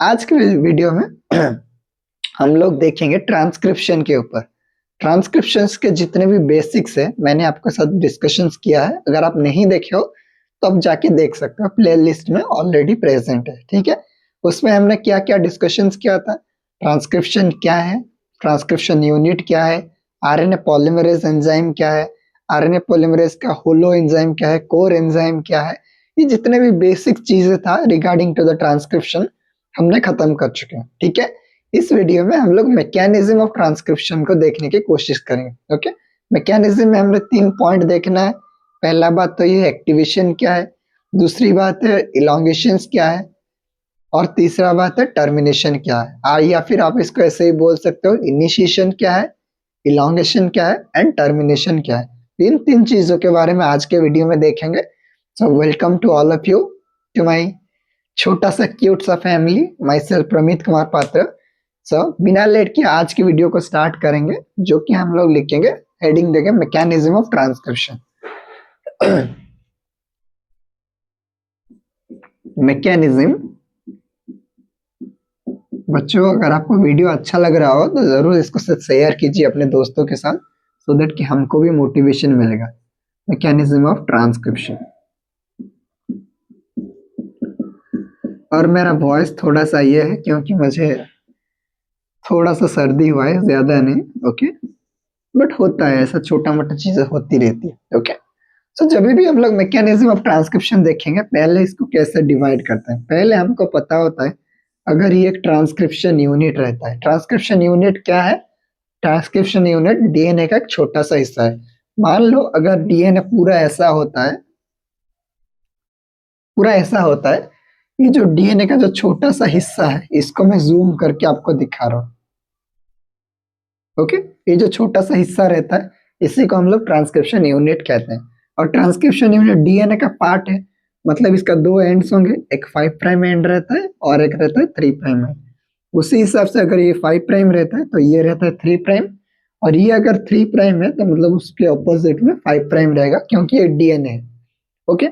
आज के वीडियो में हम लोग देखेंगे ट्रांसक्रिप्शन के ऊपर। ट्रांसक्रिप्शंस के जितने भी बेसिक्स है मैंने आपके साथ डिस्कशंस किया है। अगर आप नहीं देखे हो तो आप जाके देख सकते हो, प्लेलिस्ट में ऑलरेडी प्रेजेंट है। ठीक है, उसमें हमने क्या क्या डिस्कशंस किया था, ट्रांसक्रिप्शन क्या है, ट्रांसक्रिप्शन यूनिट क्या है, आरएनए पॉलीमरेज एंजाइम क्या है, आरएनए पॉलीमरेज का होलो एंजाइम क्या है, कोर एंजाइम क्या है, ये जितने भी बेसिक चीजें था रिगार्डिंग टू द ट्रांसक्रिप्शन हमने खत्म कर चुके हैं। ठीक है, इस वीडियो में हम लोग मैकेनिज्म ऑफ ट्रांसक्रिप्शन को देखने की कोशिश करेंगे। ओके, मैकेनिज्म में हमने 3 पॉइंट देखना है। पहला बात तो ये एक्टिवेशन क्या है, दूसरी बात है इलोंगेशंस क्या है, और तीसरा बात है टर्मिनेशन क्या है। या फिर आप इसको ऐसे ही बोल सकते हो, इनिशिएशन क्या है, इलोंगेशन क्या है एंड टर्मिनेशन क्या है। इन 3 चीजों के बारे में आज के वीडियो में देखेंगे। So welcome to all of you to my छोटा सा क्यूट सा family, myself Pramit Kumar Patra. So बिना लेट के आज की वीडियो को स्टार्ट करेंगे, जो कि हम लोग लिखेंगे, हेडिंग देंगे मैकेनिज्म ऑफ ट्रांसक्रिप्शन। मैकेनिज्म। बच्चों, अगर आपको वीडियो अच्छा लग रहा हो तो जरूर इसको शेयर कीजिए अपने दोस्तों के साथ, सो दैट कि हमको भी मोटिवेशन मिलेगा। Mechanism of transcription. और मेरा वॉइस थोड़ा सा ये है क्योंकि मुझे थोड़ा सा सर्दी हुआ है, ज्यादा नहीं। ओके, बट होता है ऐसा, छोटा मोटा चीजें होती रहती है। ओके, तो जब भी हम लोग मैकेनिज्म ऑफ ट्रांसक्रिप्शन देखेंगे, पहले इसको कैसे डिवाइड करते हैं, पहले हमको पता होता है अगर ये एक ट्रांसक्रिप्शन यूनिट रहता है। ट्रांसक्रिप्शन यूनिट क्या है? ट्रांसक्रिप्शन यूनिट डीएनए का एक छोटा सा हिस्सा है। मान लो अगर डीएनए पूरा ऐसा होता है, पूरा ऐसा होता है, ये जो डीएनए का जो छोटा सा हिस्सा है, इसको मैं जूम करके आपको दिखा रहा हूँ। ओके, ये जो छोटा सा हिस्सा रहता है इसी को हम लोग ट्रांसक्रिप्शन यूनिट कहते हैं। और ट्रांसक्रिप्शन यूनिट डीएनए का पार्ट है, मतलब इसका 2 एंड्स होंगे, एक 5 प्राइम एंड रहता है और एक रहता है 3 प्राइम एंड। उसी हिसाब से अगर ये 5 प्राइम रहता है तो ये रहता है 3 प्राइम, और ये अगर 3 प्राइम है तो मतलब उसके ऑपोजिट में 5 प्राइम रहेगा, क्योंकि ये डीएनए है। ओके,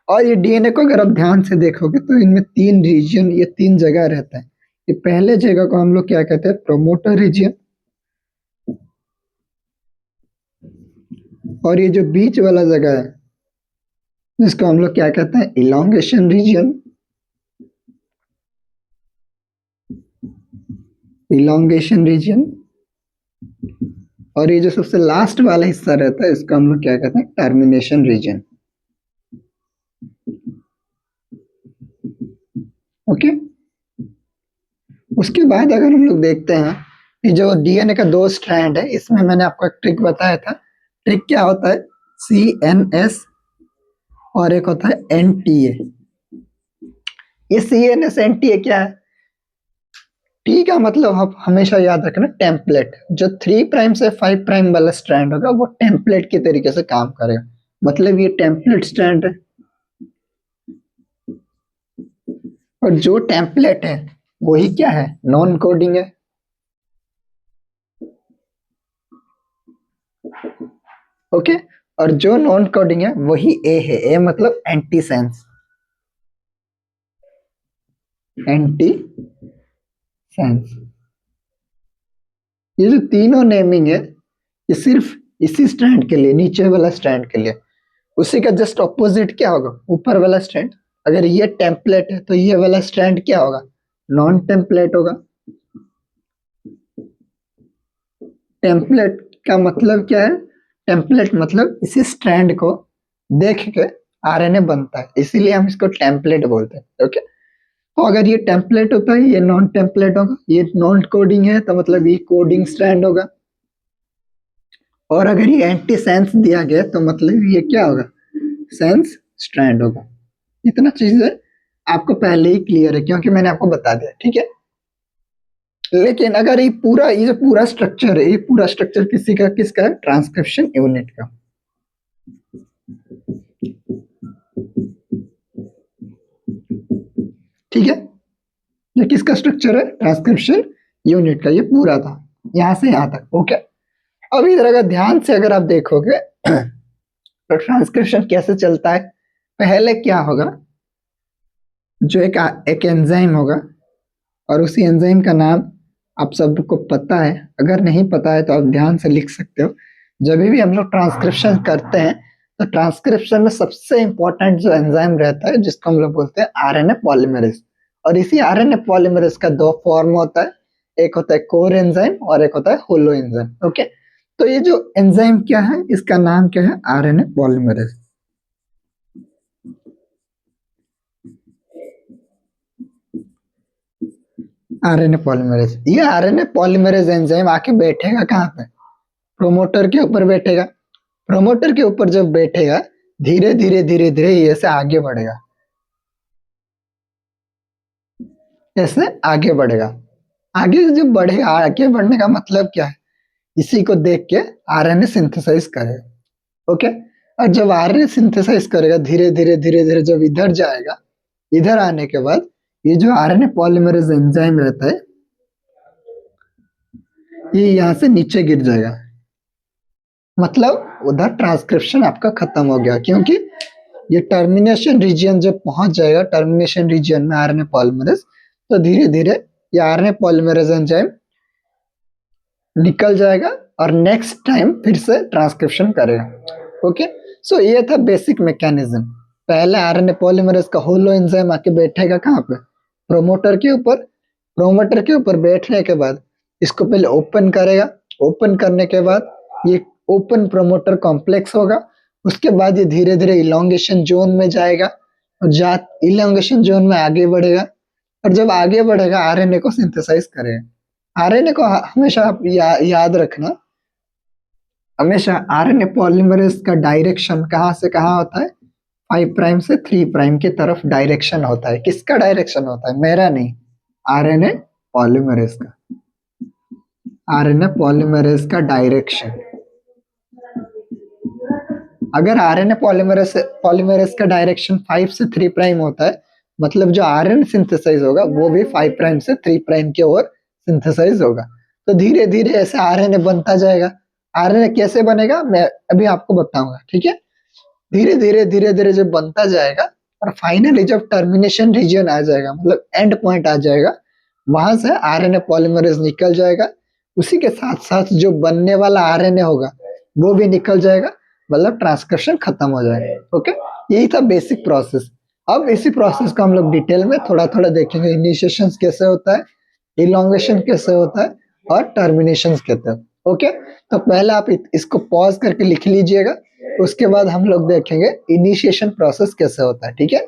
और ये डीएनए को अगर आप ध्यान से देखोगे तो इनमें 3 रीजन, ये 3 जगह रहता है। ये पहले जगह को हम लोग क्या कहते हैं? Promoter region. और ये जो बीच वाला जगह है जिसको हम लोग क्या कहते हैं? Elongation region. Elongation region. और ये जो सबसे लास्ट वाला हिस्सा रहता है इसको हम लोग क्या कहते हैं? Termination reason. ओके, उसके बाद अगर हम लोग देखते हैं कि जो डीएनए का 2 स्ट्रैंड है, इसमें मैंने आपको एक ट्रिक बताया था। ट्रिक क्या होता है? CNS और एक होता है NTA। ये CNS NTA क्या है? टी का मतलब आप हमेशा याद रखना, टेम्पलेट। जो 3 प्राइम से 5 प्राइम वाला स्ट्रैंड होगा वो टेम्पलेट के तरीके से काम करेगा, मतलब ये टेम्पलेट स्ट्रैंड है। और जो टेम्पलेट है वही क्या है? नॉन कोडिंग है। ओके, और जो नॉन कोडिंग है वही ए है। ए मतलब एंटी सेंस। Anti sense. ये जो तीनों नेमिंग है ये सिर्फ इसी स्ट्रैंड के लिए, नीचे वाला स्ट्रैंड के लिए। उसी का जस्ट ऑपोजिट क्या होगा? ऊपर वाला स्ट्रैंड। अगर ये टेम्पलेट है तो ये वाला स्ट्रैंड क्या होगा? नॉन टेम्पलेट होगा। टेम्पलेट का मतलब क्या है? टेम्पलेट मतलब इसी स्ट्रैंड को देख के आरएनए बनता है, इसीलिए हम इसको टेम्पलेट बोलते हैं। ओके, तो अगर ये टेम्पलेट होता है ये नॉन टेम्पलेट होगा, ये नॉन कोडिंग है तो मतलब ये कोडिंग स्ट्रैंड होगा, और अगर ये एंटी सेंस दिया गया तो मतलब ये क्या होगा? सेंस स्ट्रैंड होगा। इतना चीजें आपको पहले ही क्लियर है क्योंकि मैंने आपको बता दिया। ठीक है, लेकिन अगर ये जो पूरा स्ट्रक्चर है, ये पूरा स्ट्रक्चर किसका है? ट्रांसक्रिप्शन यूनिट का। ठीक है, ये किसका स्ट्रक्चर है? ट्रांसक्रिप्शन यूनिट का। ये पूरा था यहां से यहां तक। ओके, अब इधर अगर ध्यान से अगर आप देखोगे तो ट्रांसक्रिप्शन कैसे चलता है? पहले क्या होगा? जो एक एंजाइम होगा, और उसी एंजाइम का नाम आप सबको पता है, अगर नहीं पता है तो आप ध्यान से लिख सकते हो। जब भी हम लोग ट्रांसक्रिप्शन करते हैं तो ट्रांसक्रिप्शन में सबसे इंपॉर्टेंट जो एंजाइम रहता है जिसको हम लोग बोलते हैं आरएनए पॉलीमरेज। और इसी आरएनए पॉलीमरेज का दो फॉर्म होता है, एक होता है कोर एंजाइम और एक होता है होलो एंजाइम। ओके, तो ये जो एंजाइम क्या है, इसका नाम क्या है, आरएनए पॉलीमरेज। आरएनए पॉलीमरेज, ये आरएनए पॉलीमरेज एंजाइम आके बैठेगा कहाँ पे, प्रोमोटर के ऊपर बैठेगा। प्रोमोटर के ऊपर जब बैठेगा धीरे धीरे धीरे धीरे ये ऐसे आगे बढ़ेगा, ऐसे आगे बढ़ेगा। आगे जब बढ़ेगा, आगे बढ़ने का मतलब क्या है, इसी को देख के आरएनए सिंथेसाइज करेगा। ओके, और जब आरएनए सिंथेसाइज करेगा धीरे धीरे धीरे धीरे, जब इधर जाएगा, इधर आने के बाद ये जो आरएनए पॉलीमरेज एंजाइम रहता है ये यहाँ से नीचे गिर जाएगा। मतलब उधर ट्रांसक्रिप्शन आपका खत्म हो गया, क्योंकि ये टर्मिनेशन रीजन जब पहुंच जाएगा, टर्मिनेशन रीजन में आरएनए पॉलीमरेज, तो धीरे धीरे ये आरएनए पॉलीमरेज एंजाइम निकल जाएगा और नेक्स्ट टाइम फिर से ट्रांसक्रिप्शन करेगा। ओके, सो ये था बेसिक मैकेनिज्म। पहले आरएनए पॉलीमरेज का होलो एंजाइम आके बैठेगा कहाँ पे, प्रोमोटर के ऊपर। प्रोमोटर के ऊपर बैठने के बाद इसको पहले ओपन करेगा, ओपन करने के बाद ये ओपन प्रोमोटर कॉम्प्लेक्स होगा। उसके बाद ये धीरे धीरे इलोंगेशन जोन में जाएगा और इलोंगेशन जोन में आगे बढ़ेगा, और जब आगे बढ़ेगा आरएनए को सिंथेसाइज करेगा। आरएनए को हमेशा आप याद रखना, हमेशा आरएनए पॉलीमरेज का डायरेक्शन कहाँ से कहाँ होता है, 5 प्राइम से 3 प्राइम की तरफ डायरेक्शन होता है। किसका डायरेक्शन होता है, मेरा नहीं, आरएनए पॉलीमरेज का। आरएनए पॉलीमरेज का डायरेक्शन, अगर आरएनए पॉलीमरेज का डायरेक्शन 5 से 3 प्राइम होता है, मतलब जो आरएनए सिंथेसाइज होगा वो भी 5 प्राइम से 3 प्राइम की ओर सिंथेसाइज होगा। तो धीरे धीरे ऐसे आरएनए बनता जाएगा। आरएनए कैसे बनेगा मैं अभी आपको बताऊंगा, ठीक है। धीरे धीरे धीरे धीरे जब बनता जाएगा और फाइनली जब टर्मिनेशन रीजन आ जाएगा, मतलब एंड पॉइंट आ जाएगा, वहां से आरएनए पॉलीमरेज निकल जाएगा। उसी के साथ साथ जो बनने वाला आरएनए होगा वो भी निकल जाएगा, मतलब ट्रांसक्रिप्शन खत्म हो जाएगा। ओके, यही था बेसिक प्रोसेस। अब इसी प्रोसेस को हम लोग डिटेल में थोड़ा थोड़ा देखेंगे, इनिशिएशन कैसे होता है, इलोंगेशन कैसे होता है और टर्मिनेशन कैसे होता है। ओके, तो पहले आप इसको पॉज करके लिख लीजिएगा, उसके बाद हम लोग देखेंगे इनिशिएशन प्रोसेस कैसे होता है, ठीक है।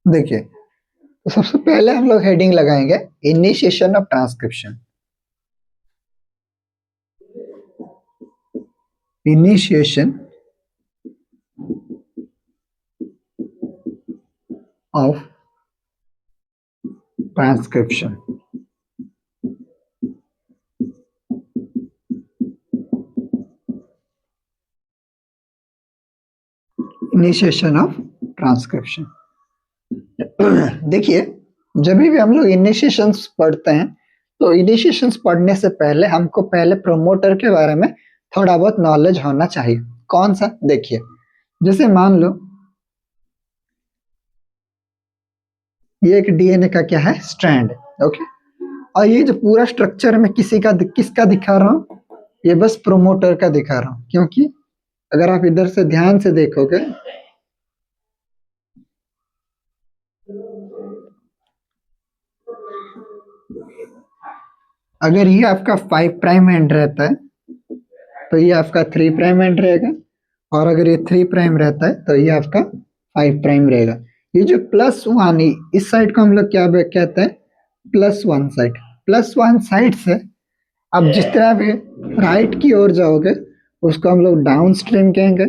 देखिए, तो सबसे पहले हम लोग हेडिंग लगाएंगे initiation of transcription. Initiation of transcription. Initiation of transcription. देखिए, जब भी हम लोग इनिशिएशंस पढ़ते हैं तो इनिशिएशंस पढ़ने से पहले हमको पहले प्रोमोटर के बारे में थोड़ा बहुत नॉलेज होना चाहिए। कौन सा, देखिए, जैसे मान लो ये एक डीएनए का क्या है, स्ट्रैंड। ओके, और ये जो पूरा स्ट्रक्चर में किसका दिखा रहा हूँ, ये बस प्रोमोटर का दिखा रहा हूँ, क्योंकि अगर आप इधर से ध्यान से देखोगे, अगर ये आपका 5 प्राइम एंड रहता है तो ये आपका 3 प्राइम एंड रहेगा, और अगर ये 3 प्राइम रहता है तो ये आपका 5 प्राइम रहेगा। ये जो +1 इस साइड को हम लोग क्या कहते हैं, +1 साइड। +1 साइड से आप जिस तरह भी राइट की ओर जाओगे उसको हम लोग डाउन स्ट्रीम कहेंगे,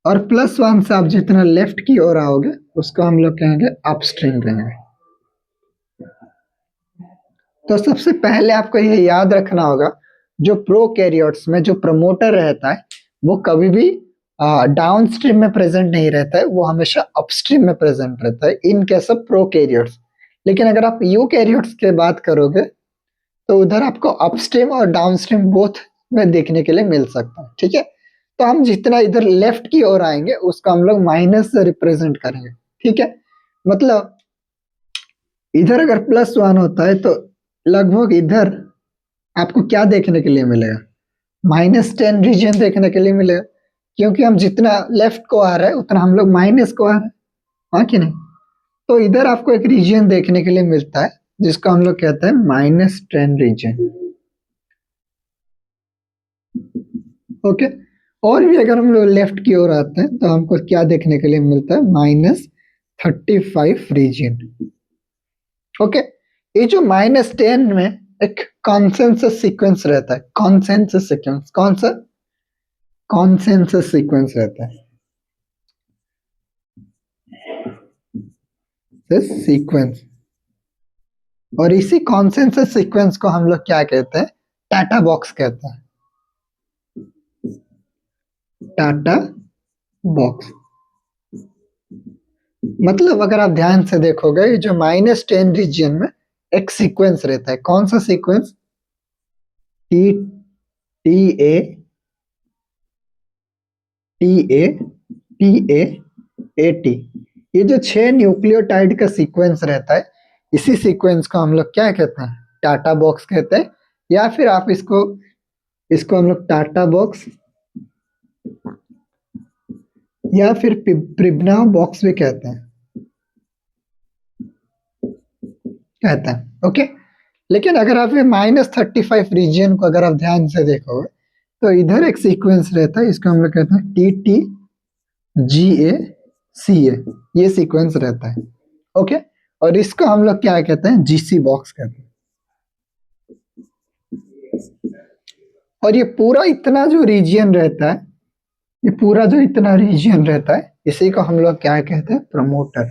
और +1 से आप जितना लेफ्ट की ओर आओगे उसको हम लोग कहेंगे अपस्ट्रीम कहेंगे। तो सबसे पहले आपको ये याद रखना होगा, जो प्रोकैरियोट्स में जो प्रमोटर रहता है वो कभी भी डाउन स्ट्रीम में प्रेजेंट नहीं रहता है, वो हमेशा अपस्ट्रीम में प्रेजेंट रहता है इन केस ऑफ प्रोकैरियोट्स। लेकिन अगर आप यूकैरियोट्स की बात करोगे तो उधर आपको अपस्ट्रीम और डाउनस्ट्रीम बोथ में देखने के लिए मिल सकता है। ठीक है, तो हम जितना इधर लेफ्ट की ओर आएंगे उसको हम लोग माइनस से रिप्रेजेंट करेंगे। ठीक है, मतलब इधर अगर +1 होता है तो लगभग इधर आपको क्या देखने के लिए मिलेगा, -10 रीजन देखने के लिए मिलेगा, क्योंकि हम जितना लेफ्ट को आ रहा है उतना हम लोग माइनस को आ रहे हैं, हाँ कि नहीं। तो इधर आपको एक रीजन देखने के लिए मिलता है जिसको हम लोग कहते हैं -10 रीजन। ओके, और भी अगर हम लोग लेफ्ट की ओर आते हैं तो हमको क्या देखने के लिए मिलता है, -35 रीजन। ओके, ये जो -10 में एक कॉन्सेंसस सीक्वेंस रहता है, कॉन्सेंसस सीक्वेंस, कौन सा कॉन्सेंसस सीक्वेंस रहता है, सीक्वेंस। और इसी कॉन्सेंसस सीक्वेंस को हम लोग क्या कहते हैं, टाटा बॉक्स कहते हैं, टाटा बॉक्स। मतलब अगर आप ध्यान से देखोगे ये जो -10 रीजन में एक सीक्वेंस रहता है, कौन सा sequence, T T A T A T A A T, ये जो 6 न्यूक्लियोटाइड का सीक्वेंस रहता है, इसी सीक्वेंस को हम लोग क्या कहते हैं, टाटा बॉक्स कहते हैं। या फिर आप इसको इसको हम लोग टाटा बॉक्स या फिर प्रिब्नाव बॉक्स भी कहते हैं, ओके। लेकिन अगर आप ये -35 रीजन को अगर आप ध्यान से देखोगे तो इधर एक सीक्वेंस रहता है, इसको हम लोग कहते हैं TTGACA, ये सीक्वेंस रहता है। ओके, और इसको हम लोग क्या कहते हैं, जीसी बॉक्स कहते हैं। और ये पूरा इतना जो रीजन रहता है, ये पूरा जो इतना रीजन रहता है, इसी को हम लोग क्या कहते हैं, प्रमोटर।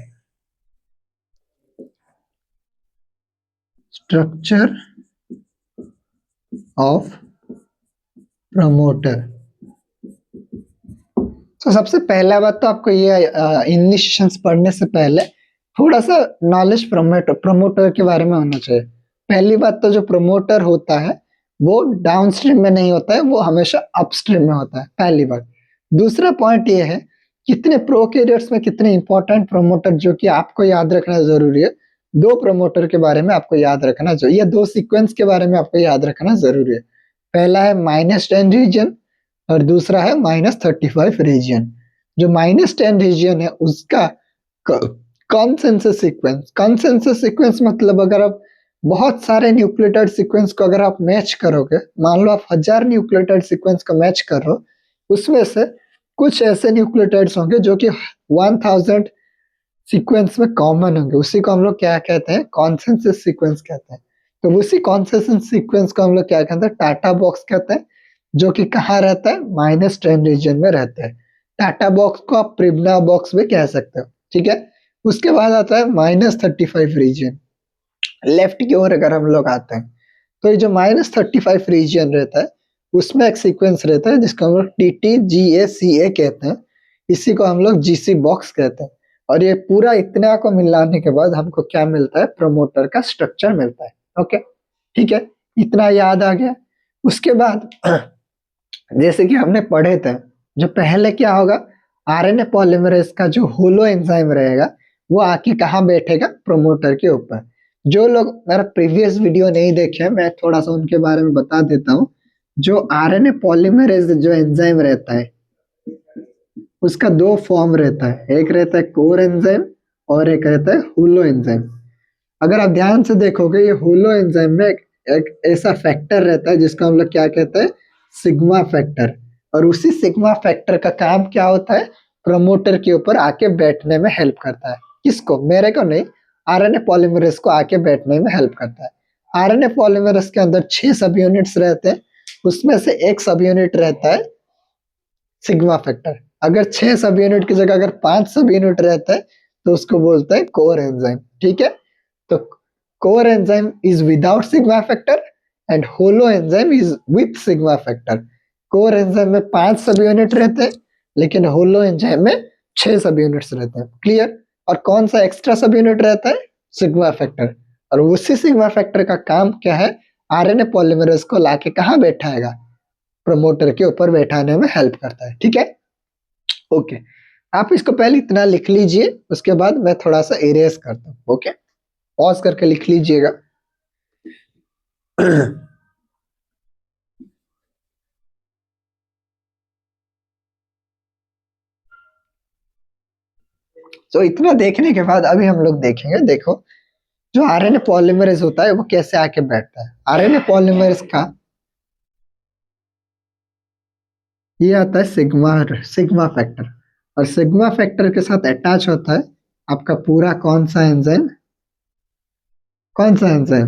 Structure of promoter. तो सबसे पहला बात तो आपको ये इनिशिएशंस पढ़ने से पहले थोड़ा सा नॉलेज प्रमोटर के बारे में होना चाहिए। पहली बात तो जो प्रमोटर होता है वो डाउनस्ट्रीम में नहीं होता है, वो हमेशा अपस्ट्रीम में होता है, पहली बात। दूसरा पॉइंट ये है, कितने प्रोकैरियोट्स में कितने इंपॉर्टेंट प्रमोटर जो कि आपको याद रखना जरूरी है, 2 प्रमोटर के बारे में आपको याद रखना चाहिए, 2 सीक्वेंस के बारे में आपको याद रखना जरूरी है। पहला है -10 रीजन और दूसरा है -35 रीजन। जो -10 रीजन है उसका कॉन्सेंसस सीक्वेंस, कॉन्सेंसस सीक्वेंस मतलब अगर आप बहुत सारे न्यूक्लियोटाइड सीक्वेंस को अगर आप मैच करोगे, मान लो आप 1000 न्यूक्लियोटाइड सीक्वेंस को मैच कर रहे हो, उसमें से कुछ ऐसे न्यूक्लियोटाइड्स होंगे जो कि 1000 सीक्वेंस में कॉमन होंगे, उसी को हम लोग क्या कहते हैं, कॉन्सेंसस सीक्वेंस कहते हैं। तो उसी कॉन्सेंसस सीक्वेंस को हम लोग क्या कहते हैं, टाटा बॉक्स कहते हैं, जो कि कहाँ रहता है, -10 रीजन में रहता है। टाटा बॉक्स को आप प्रिब्ना बॉक्स भी कह सकते हो। ठीक है, उसके बाद आता है -35 रीजन। लेफ्ट की ओर अगर हम लोग आते हैं तो ये जो -35 रीजन रहता है उसमें एक सीक्वेंस रहता है जिसको हम लोग TTGACA कहते हैं, इसी को हम लोग जीसी बॉक्स कहते हैं। और ये पूरा इतना को मिलाने के बाद हमको क्या मिलता है, प्रमोटर का स्ट्रक्चर मिलता है। ओके, ठीक है, इतना याद आ गया। उसके बाद जैसे कि हमने पढ़े थे, जो पहले क्या होगा, आरएनए पॉलीमरेज का जो होलो एंजाइम रहेगा वो आके कहाँ बैठेगा, प्रमोटर के ऊपर। जो लोग मेरा प्रीवियस वीडियो नहीं देखे, मैं थोड़ा सा उनके बारे में बता देता हूँ। जो आरएनए पॉलीमरेज जो एंजाइम रहता है उसका 2 फॉर्म रहता है, एक रहता है कोर एंजाइम और एक रहता है होलो एंजाइम। अगर आप ध्यान से देखोगे ये होलो एंजाइम में एक ऐसा फैक्टर रहता है जिसको हम लोग क्या कहते हैं, सिग्मा फैक्टर। और उसी सिग्मा फैक्टर का काम क्या होता है, प्रमोटर के ऊपर आके बैठने में हेल्प करता है। किसको, मेरे को नहीं, आरएनए पॉलीमरेज को आके बैठने में हेल्प करता है। आरएनए पॉलीमरेज के अंदर 6 सब यूनिट्स रहते हैं, उसमें से एक सब यूनिट रहता है सिग्मा फैक्टर। अगर 6 सब यूनिट की जगह अगर 5 सब यूनिट रहता है तो उसको बोलते हैं कोर एंजाइम। ठीक है, तो core enzyme is without sigma factor and holo enzyme is with sigma factor. Core enzyme में 5 सब यूनिट रहते हैं, लेकिन होलो एंजाइम में 6 सब यूनिट्स रहते हैं। क्लियर? और कौन सा एक्स्ट्रा सब यूनिट रहता है? Sigma factor. और उसी सिग्मा फैक्टर का काम क्या है? आरएनए पॉलीमरेज को लाके कहाँ बैठाएगा? प्रमोटर के ऊपर बैठाने में हेल्प करता है। ठीक है, ओके। आप इसको पहले इतना लिख लीजिए, उसके बाद मैं थोड़ा सा इरेज करता हूँ। ओके, पॉज करके लिख लीजिएगा। तो इतना देखने के बाद अभी हम लोग देखेंगे, देखो जो आरएनए पॉलीमरेज होता है वो कैसे आके बैठता है। आरएनए पॉलीमरेज का ये आता है सिग्मा फैक्टर, और सिग्मा फैक्टर के साथ अटैच होता है आपका पूरा कौन सा एंजाइम? कौन सा एंजाइम?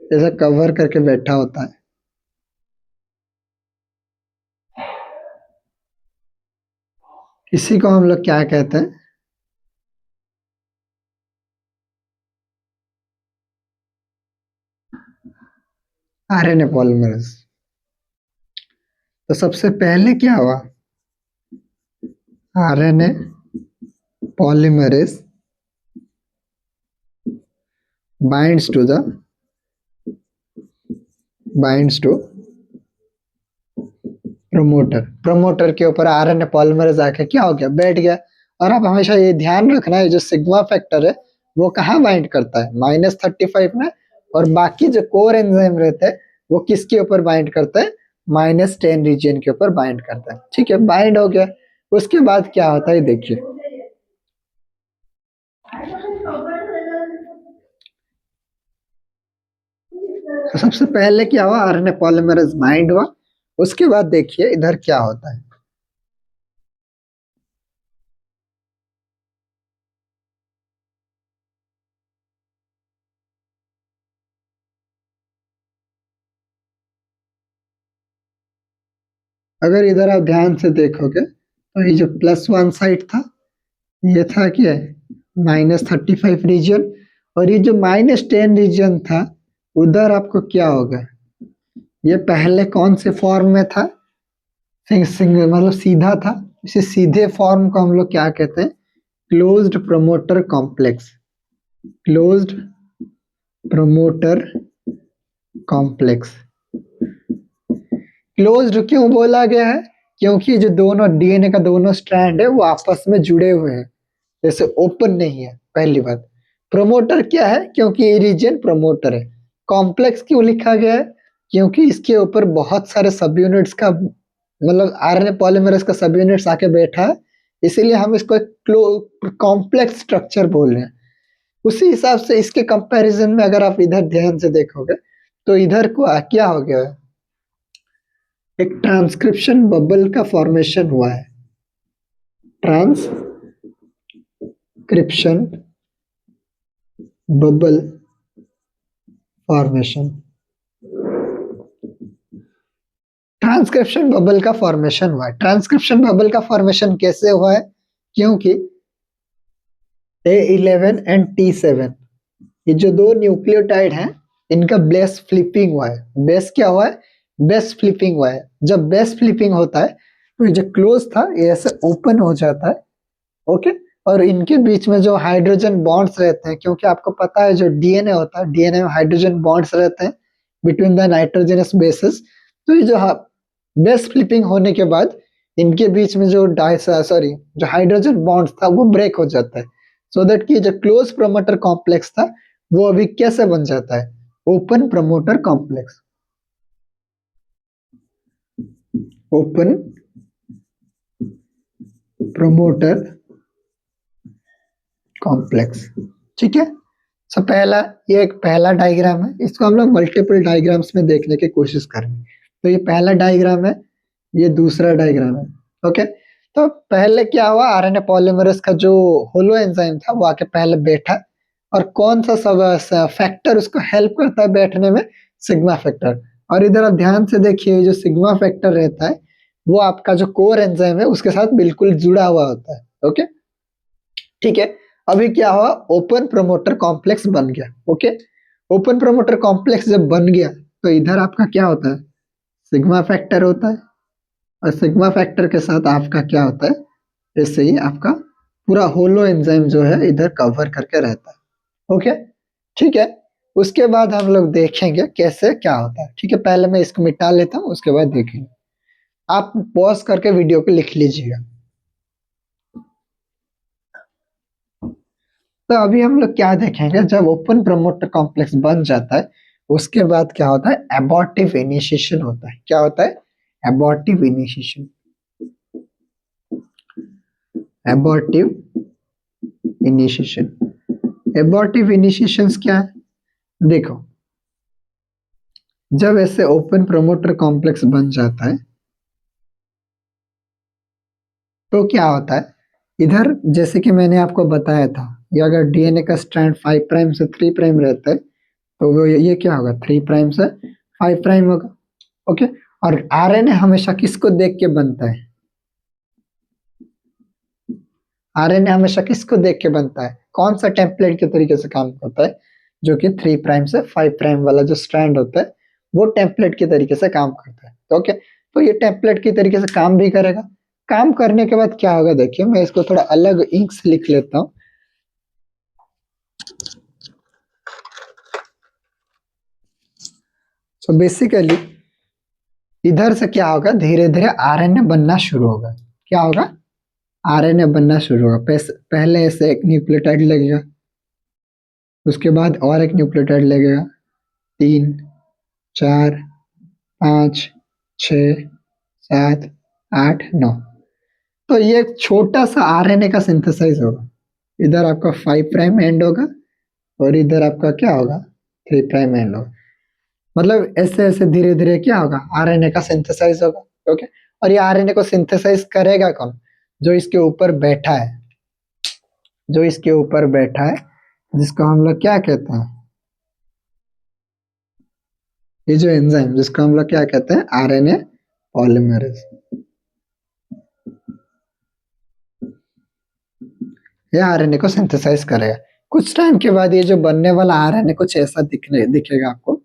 जैसे कवर करके बैठा होता है, इसी को हम लोग क्या कहते हैं? RNA polymerase. तो सबसे पहले क्या हुआ? RNA polymerase binds to promoter के ऊपर आरएनए पॉलीमरेज आके क्या हो गया? बैठ गया। और आप हमेशा ये ध्यान रखना है, जो सिग्मा फैक्टर है वो कहाँ बाइंड करता है? -35 में। और बाकी जो कोर एंजाइम रहते हैं वो किसके ऊपर बाइंड करता है? -10 रीजन के ऊपर बाइंड करता है। ठीक है, बाइंड हो गया। उसके बाद क्या होता है देखिए, तो सबसे पहले क्या हुआ? आरएनए पॉलीमरेज बाइंड हुआ। उसके बाद देखिए इधर क्या होता है। अगर इधर आप ध्यान से देखोगे तो ये जो +1 साइड था, ये था क्या? -35 रीजन। और ये जो -10 रीजन था, उधर आपको क्या होगा? ये पहले कौन से फॉर्म में था? मतलब सीधा था। इसे सीधे फॉर्म को हम लोग क्या कहते हैं? Closed promoter complex. Closed promoter complex. Closed क्यों बोला गया है? क्योंकि जो दोनों डीएनए का दोनों स्ट्रैंड है वो आपस में जुड़े हुए हैं, जैसे ओपन नहीं है। पहली बात। प्रमोटर क्या है? क्योंकि ये रीजन प्रमोटर है। कॉम्प्लेक्स क्यों लिखा गया है? क्योंकि इसके ऊपर बहुत सारे सब यूनिट्स का, मतलब आरएनए पॉलीमरेज का सब यूनिट्स आके बैठा है, इसीलिए हम इसको एक कॉम्प्लेक्स स्ट्रक्चर बोल रहे हैं। उसी हिसाब से इसके कंपैरिजन में अगर आप इधर ध्यान से देखोगे तो इधर को क्या हो गया है? एक ट्रांसक्रिप्शन बबल का फॉर्मेशन हुआ है। Transcription bubble formation. Transcription bubble का फॉर्मेशन हुआ है। ट्रांसक्रिप्शन बबल का फॉर्मेशन कैसे हुआ है? क्योंकि A11 एंड T7, ये जो दो न्यूक्लियोटाइड हैं, इनका बेस फ्लिपिंग हुआ है। बेस क्या हुआ है? बेस फ्लिपिंग हुआ है। जब बेस फ्लिपिंग होता है तो ये जो क्लोज था ये ऐसे ओपन हो जाता है। ओके, और इनके बीच में जो हाइड्रोजन बॉन्ड्स रहते हैं, क्योंकि आपको पता है जो डीएनए होता है, डीएनए में हाइड्रोजन बॉन्ड्स रहते हैं बिटवीन द नाइट्रोजनस बेसेस। तो ये जो बेस फ्लिपिंग होने के बाद इनके बीच में जो जो हाइड्रोजन बॉन्ड्स था वो ब्रेक हो जाता है, सो दैट कि जो क्लोज प्रमोटर कॉम्प्लेक्स था वो अभी कैसे बन जाता है? Open promoter complex. Open promoter complex. ठीक है, सो पहला, ये एक पहला डायग्राम है। इसको हम लोग मल्टीपल डायग्राम्स में देखने की कोशिश करेंगे। तो ये पहला डायग्राम है, ये दूसरा डायग्राम है। ओके, तो पहले क्या हुआ? आरएनए पॉलीमरेज का जो होलो एंजाइम था वो आके पहले बैठा, और कौन सा सब फैक्टर उसको हेल्प करता है बैठने में? Sigma factor. और इधर आप ध्यान से देखिए, जो सिग्मा फैक्टर रहता है वो आपका जो कोर एंजाइम है उसके साथ बिल्कुल जुड़ा हुआ होता है। ओके, ठीक है। अभी क्या हुआ, ओपन प्रोमोटर कॉम्प्लेक्स बन गया। ओके, ओपन प्रोमोटर कॉम्प्लेक्स जब बन गया तो इधर आपका क्या होता है, सिग्मा फैक्टर होता है, और सिग्मा फैक्टर के साथ आपका क्या होता है, इससे ही आपका पूरा होलो एंजाइम जो है इधर कवर करके रहता है। ओके, ठीक है। उसके बाद हम लोग देखेंगे कैसे क्या होता है। ठीक है, पहले मैं इसको मिटा लेता हूँ, उसके बाद देखेंगे। आप पॉज करके वीडियो को लिख लीजिएगा। तो अभी हम लोग क्या देखेंगे, जब ओपन प्रमोटर कॉम्प्लेक्स बन जाता है उसके बाद क्या होता है, एबॉर्टिव इनिशिएशन होता है। क्या होता है, abortive initiation. Abortive initiation, abortive इनिशिएशंस क्या है, देखो जब ऐसे ओपन प्रमोटर कॉम्प्लेक्स बन जाता है तो क्या होता है, इधर जैसे कि मैंने आपको बताया था, ये अगर डीएनए का स्ट्रैंड 5 प्राइम से 3 प्राइम रहता है तो वो ये क्या होगा, 3 प्राइम से 5 प्राइम होगा। ओके, और आरएनए हमेशा किसको देख के बनता है, आरएनए हमेशा किसको देख के बनता है, कौन सा टेम्पलेट के तरीके से काम करता है, जो कि 3 प्राइम से 5 प्राइम वाला जो स्ट्रैंड होता है वो टेम्पलेट के तरीके से काम करता है। तो ओके, तो ये टेम्पलेट के तरीके से काम भी करेगा। काम करने के बाद क्या होगा, देखिए मैं इसको थोड़ा अलग इंक से लिख लेता हूँ। सो बेसिकली इधर से क्या होगा, धीरे धीरे आरएनए बनना शुरू होगा। क्या होगा, आरएनए बनना शुरू होगा। पहले ऐसे एक न्यूक्लियोटाइड लगेगा, उसके बाद और एक न्यूक्लियोटाइड लगेगा, 3, 4, 5, 6, 7, 8, 9। तो ये एक छोटा सा आरएनए का सिंथेसाइज होगा। इधर आपका 5 प्राइम एंड होगा और इधर आपका क्या होगा, 3 प्राइम एंड होगा। मतलब ऐसे ऐसे धीरे धीरे क्या होगा, आरएनए का सिंथेसाइज होगा। ओके, और ये आरएनए को सिंथेसाइज करेगा कौन, जो इसके ऊपर बैठा है, जो इसके ऊपर बैठा है जिसको हम लोग क्या कहते हैं, ये जो एंजाइम जिसको हम लोग क्या कहते हैं, आरएनए पॉलीमरेज। ये आरएनए को सिंथेसाइज करेगा। कुछ टाइम के बाद ये जो बनने वाला आरएनए कुछ ऐसा दिखेगा आपको।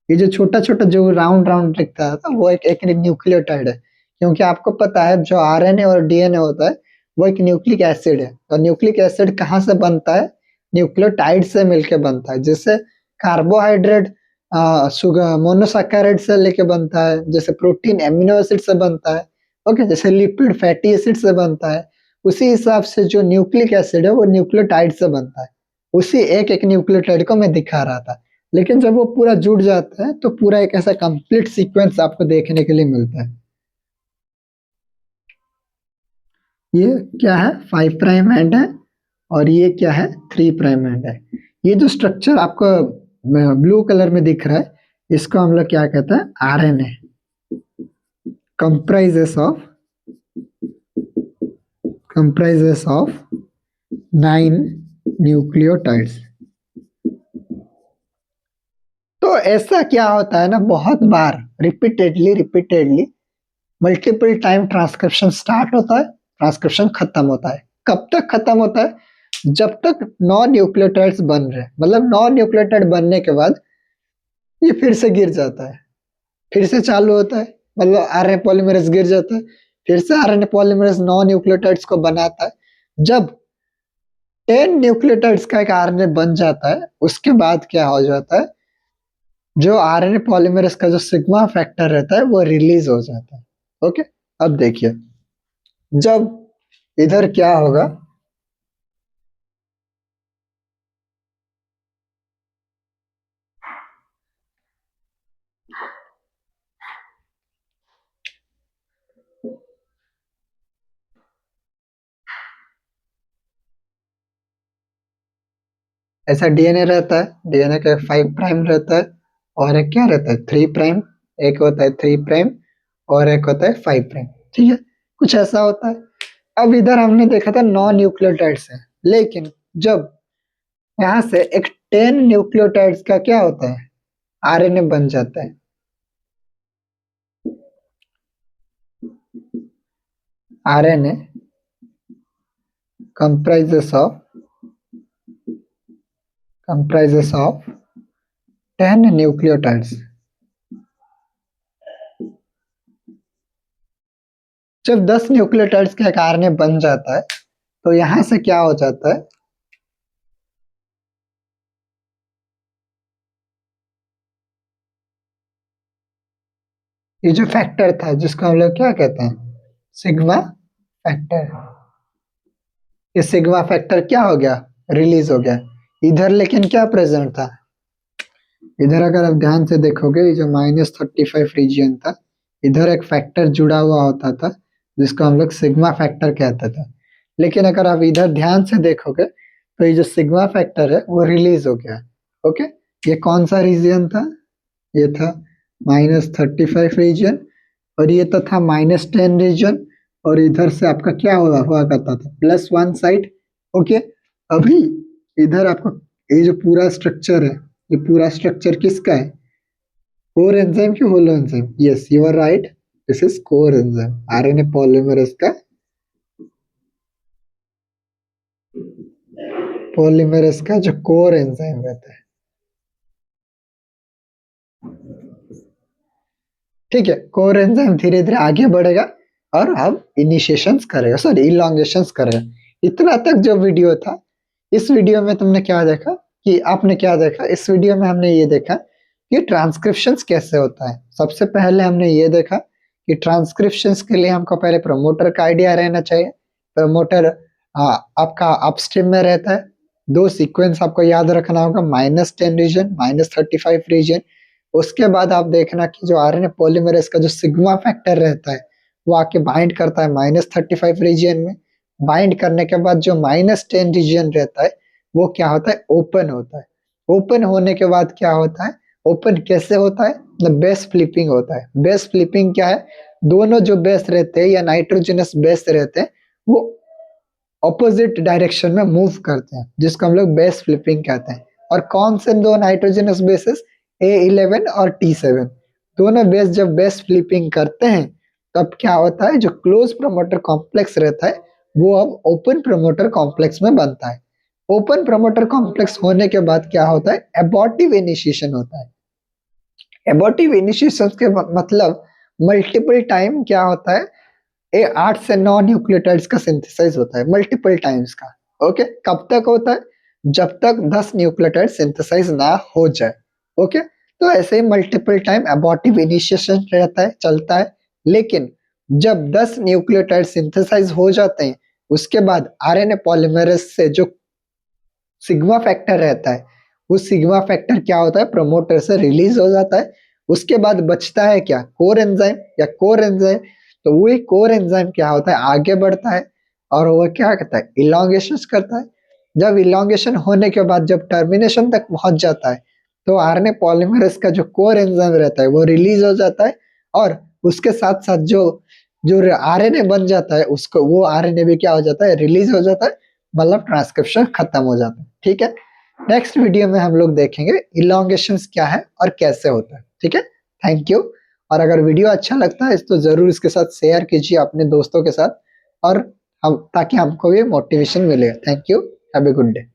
ये जो छोटा छोटा जो राउंड राउंड दिखता था वो एक न्यूक्लियोटाइड है, क्योंकि आपको पता है जो आरएनए और डीएनए होता है वो एक न्यूक्लिक एसिड है। और न्यूक्लिक एसिड कहाँ से बनता है, न्यूक्लियोटाइड से मिलके बनता है। जैसे कार्बोहाइड्रेट शुगर मोनोसैकेराइड से लेके बनता है, जैसे प्रोटीन एमिनो एसिड से बनता है। ओके, जैसे लिपिड फैटी एसिड से बनता है, उसी हिसाब से जो न्यूक्लिक एसिड है वो न्यूक्लियोटाइड से बनता है। उसी एक एक न्यूक्लियोटाइड को मैं दिखा रहा था। लेकिन जब वो पूरा जुड़ जाता है तो पूरा एक ऐसा कंप्लीट सीक्वेंस आपको देखने के लिए मिलता है। ये क्या है, 5 प्राइम एंड है और ये क्या है, 3 प्राइम एंड है। ये जो स्ट्रक्चर आपको ब्लू कलर में दिख रहा है इसको हम लोग क्या कहते हैं, RNA, comprises of comprises of 9 nucleotides। तो ऐसा क्या होता है ना, बहुत बार repeatedly repeatedly multiple time transcription start होता है, ट्रांसक्रिप्शन खत्म होता है। कब तक खत्म होता है, जब तक 9 न्यूक्लियोटाइड्स बन रहे हैं। मतलब 9 न्यूक्लियोटाइड बनने के बाद ये फिर से गिर जाता है, फिर से चालू होता है। मतलब आरएनए पॉलीमरेज गिर जाता है, फिर से आरएनए पॉलीमरेज 9 न्यूक्लियोटाइड्स को बनाता है। जब 10 न्यूक्लियोटाइड्स का एक आरएनए बन जाता है उसके बाद क्या हो जाता है, जो आरएनए पॉलीमरेज का जो सिग्मा फैक्टर रहता है वो रिलीज हो जाता है। ओके, अब देखिए जब इधर क्या होगा, ऐसा डीएनए रहता है, डीएनए का 5 प्राइम रहता है और एक क्या रहता है, 3 प्राइम। एक होता है 3 प्राइम और एक होता है 5 प्राइम। ठीक है, कुछ ऐसा होता है। अब इधर हमने देखा था 9 न्यूक्लियोटाइड्स है, लेकिन जब यहाँ से एक 10 न्यूक्लियोटाइड्स का क्या होता है, आरएनए बन जाता है। RNA comprises of 10 nucleotides. जब 10 न्यूक्लियोटाइड्स का एक आरएनए बन जाता है तो यहां से क्या हो जाता है, ये जो फैक्टर था जिसको हम लोग क्या कहते हैं, सिग्मा फैक्टर, ये सिग्मा फैक्टर क्या हो गया, रिलीज हो गया। इधर लेकिन क्या प्रेजेंट था, इधर अगर आप ध्यान से देखोगे ये जो -35 रीजन था, इधर एक फैक्टर जुड़ा हुआ होता था जिसको हम लोग सिग्मा फैक्टर कहते थे। लेकिन अगर आप इधर ध्यान से देखोगे तो ये जो सिग्मा फैक्टर है वो रिलीज हो गया। ओके, ये कौन सा रीजन था, ये था -35 रीजन, और ये तो था -10 रीजन, और इधर से आपका क्या हुआ करता था, +1 साइड। ओके, अभी इधर आपको ये जो पूरा स्ट्रक्चर है, ये पूरा स्ट्रक्चर किसका है, कोर एंजाइम की holoenzyme. Yes, you are right, this is core enzyme, RNA polymerase का जो कोर एंजाइम रहता है। ठीक है, कोर एंजाइम धीरे धीरे आगे बढ़ेगा और अब इनिशिएशंस करेगा, सॉरी इलॉन्गेशंस करेगा। इतना तक जो वीडियो था, इस वीडियो में तुमने क्या देखा कि आपने क्या देखा, इस वीडियो में हमने ये देखा कि ट्रांसक्रिप्शंस कैसे होता है। सबसे पहले हमने ये देखा कि ट्रांसक्रिप्शंस के लिए हमको पहले प्रमोटर का आइडिया रहना चाहिए। प्रमोटर आपका अपस्ट्रीम में रहता है। दो सीक्वेंस आपको याद रखना होगा, -10 रीजन, -35 रीजन। उसके बाद आप देखना कि जो आरएनए पॉलीमरेज का जो सिग्मा फैक्टर रहता है वो आके बाइंड करता है -35 रीजन में। बाइंड करने के बाद जो -10 रीजन रहता है वो क्या होता है, ओपन होता है। ओपन होने के बाद क्या होता है, ओपन कैसे होता है, बेस फ्लिपिंग होता है। बेस फ्लिपिंग क्या है, दोनों जो बेस रहते हैं या नाइट्रोजनस बेस रहते हैं वो ऑपोजिट डायरेक्शन में मूव करते हैं, जिसको हम लोग बेस फ्लिपिंग कहते हैं। और कौन से दो नाइट्रोजनस बेसेस, A11 और T7, दोनों बेस जब बेस फ्लिपिंग करते हैं तब क्या होता है, जो क्लोज प्रमोटर कॉम्प्लेक्स रहता है वो अब ओपन प्रमोटर कॉम्प्लेक्स में बनता है। ओपन प्रमोटर कॉम्प्लेक्स होने के बाद क्या होता है, एबॉर्टिव इनिशिएशन होता है। एबॉर्टिव इनिशिएशन के मतलब मल्टीपल टाइम क्या होता है, 8 से 9 न्यूक्लियोटाइड्स का सिंथेसाइज होता है मल्टीपल टाइम्स का। ओके, कब तक होता है, जब तक 10 न्यूक्लियोटाइड सिंथेसाइज ना हो जाए। ओके, तो ऐसे ही मल्टीपल टाइम एबॉर्टिव इनिशिएशन रहता है, चलता है। लेकिन जब 10 न्यूक्लियोटाइड सिंथेसाइज हो जाते हैं उसके बाद आरएनए पॉलीमरेज से जो सिग्मा फैक्टर रहता है, वो सिग्मा फैक्टर क्या होता है, प्रमोटर से रिलीज हो जाता है। उसके बाद बचता है क्या, कोर एंजाइम या कोर एंजाइम। तो वही कोर एंजाइम क्या होता है, आगे बढ़ता है और वो क्या करता है, इलॉन्गेशन करता है। जब इलॉन्गेशन होने के बाद जब टर्मिनेशन तक पहुंच जाता है तो आरएनए पॉलीमरेज का जो कोर एंजाइम रहता है वो रिलीज हो जाता है, और उसके साथ साथ जो जो आरएनए बन जाता है उसको, वो आरएनए भी क्या हो जाता है, रिलीज हो जाता है, मतलब ट्रांसक्रिप्शन खत्म हो जाता है। ठीक है, नेक्स्ट वीडियो में हम लोग देखेंगे इलॉन्गेशंस क्या है और कैसे होता है। ठीक है, थैंक यू। और अगर वीडियो अच्छा लगता है तो जरूर इसके साथ शेयर कीजिए अपने दोस्तों के साथ, और हम ताकि हमको भी मोटिवेशन मिले। Thank you, have a good day.